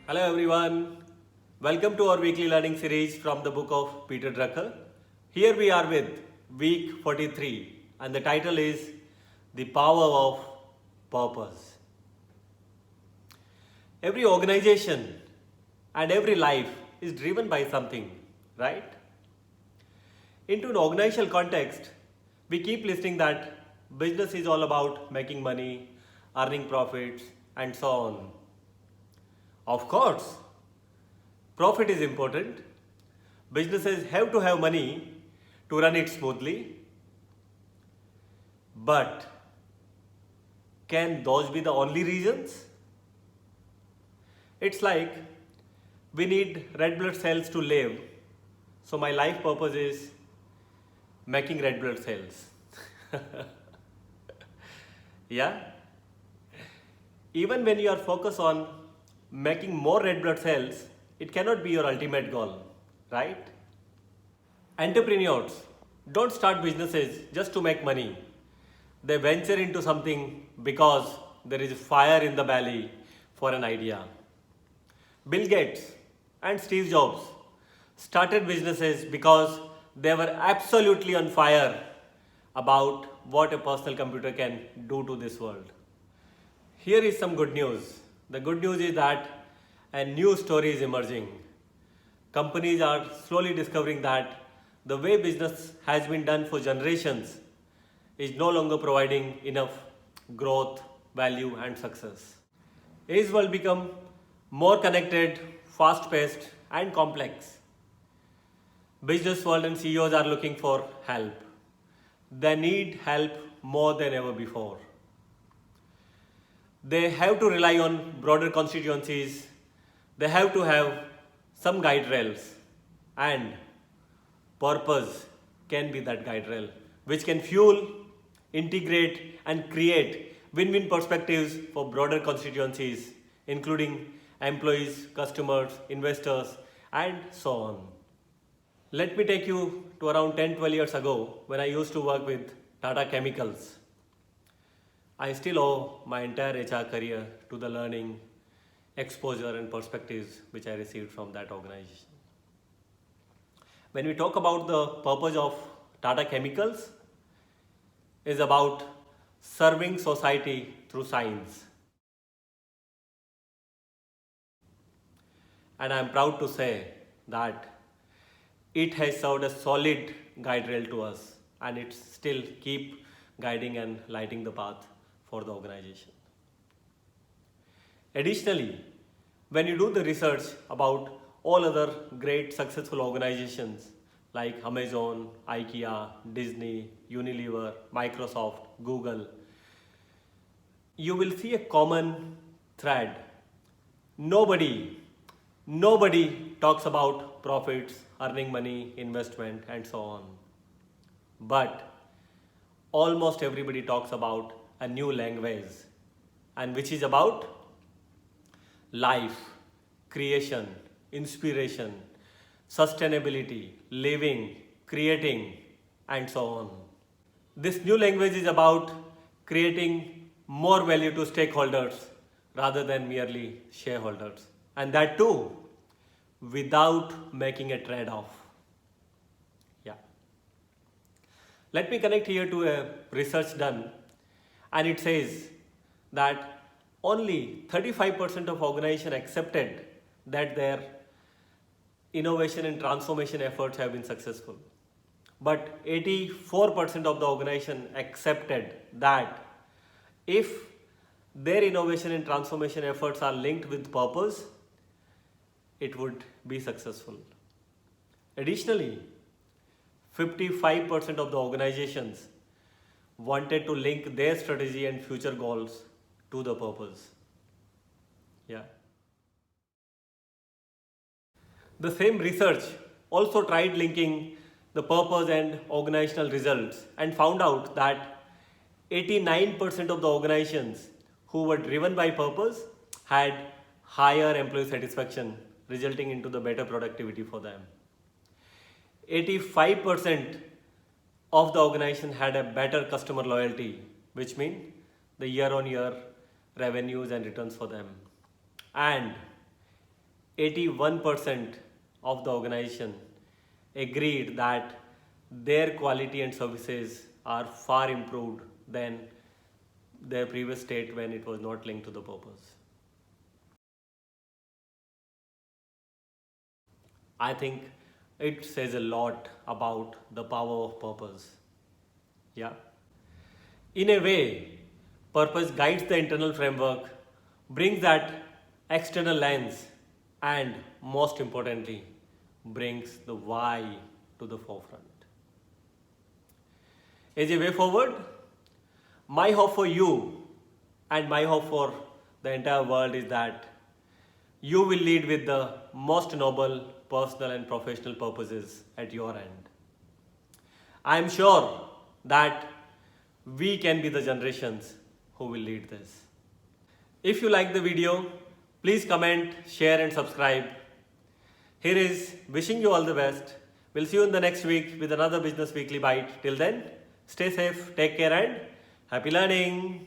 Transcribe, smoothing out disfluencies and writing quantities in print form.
Hello everyone. Welcome to our weekly learning series from the book of Peter Drucker. Here we are with week 43 and the title is The Power of Purpose. Every organization and every life is driven by something, right? Into an organizational context, we keep listening that business is all about making money, earning profits, and so on. Of course, profit is important. Businesses have to have money to run it smoothly. But can those be the only reasons? It's like we need red blood cells to live. So my life purpose is making red blood cells. Yeah? Even when you are focused on making more red blood cells, it cannot be your ultimate goal, right? Entrepreneurs don't start businesses just to make money. They venture into something because there is fire in the belly for an idea. Bill Gates and Steve Jobs started businesses because they were absolutely on fire about what a personal computer can do to this world. Here is some good news. The good news is that a new story is emerging. Companies are slowly discovering that the way business has been done for generations is no longer providing enough growth, value, and success. Is world become more connected, fast-paced, and complex. Business world and CEOs are looking for help. They need help more than ever before. They have to rely on broader constituencies. They have to have some guide rails, and purpose can be that guide rail which can fuel, integrate, and create win-win perspectives for broader constituencies, including employees, customers, investors, and so on. Let me take you to around 10-12 years ago when I used to work with Tata Chemicals. I still owe my entire HR career to the learning, exposure, and perspectives which I received from that organization. When we talk about the purpose of Tata Chemicals, is about serving society through science. And I am proud to say that it has served a solid guide rail to us, and it still keep guiding and lighting the path for the organization. Additionally, when you do the research about all other great successful organizations like Amazon, IKEA, Disney, Unilever, Microsoft, Google, you will see a common thread. Nobody, nobody talks about profits, earning money, investment, and so on. But almost everybody talks about a new language, and which is about life, creation, inspiration, sustainability, living, creating, and so on. This new language is about creating more value to stakeholders rather than merely shareholders, and that too without making a trade off. Yeah. Let me connect here to a research done, and it says that only 35% of organizations accepted that their innovation and transformation efforts have been successful. But 84% of the organization accepted that if their innovation and transformation efforts are linked with purpose, it would be successful. Additionally, 55% of the organizations wanted to link their strategy and future goals to the purpose. Yeah. The same research also tried linking the purpose and organizational results and found out that 89% of the organizations who were driven by purpose had higher employee satisfaction, resulting into the better productivity for them. 85% of the organization had a better customer loyalty, which means the year on year revenues and returns for them. And 81% of the organization agreed that their quality and services are far improved than their previous state when it was not linked to the purpose. I think it says a lot about the power of purpose. Yeah. In a way, purpose guides the internal framework, brings that external lens, and most importantly, brings the why to the forefront. As a way forward, my hope for you and my hope for the entire world is that you will lead with the most noble personal and professional purposes at your end. I am sure that we can be the generations who will lead this. If you like the video, please comment, share, and subscribe. Here is wishing you all the best. We'll see you in the next week with another Business Weekly Bite. Till then, stay safe, take care, and happy learning.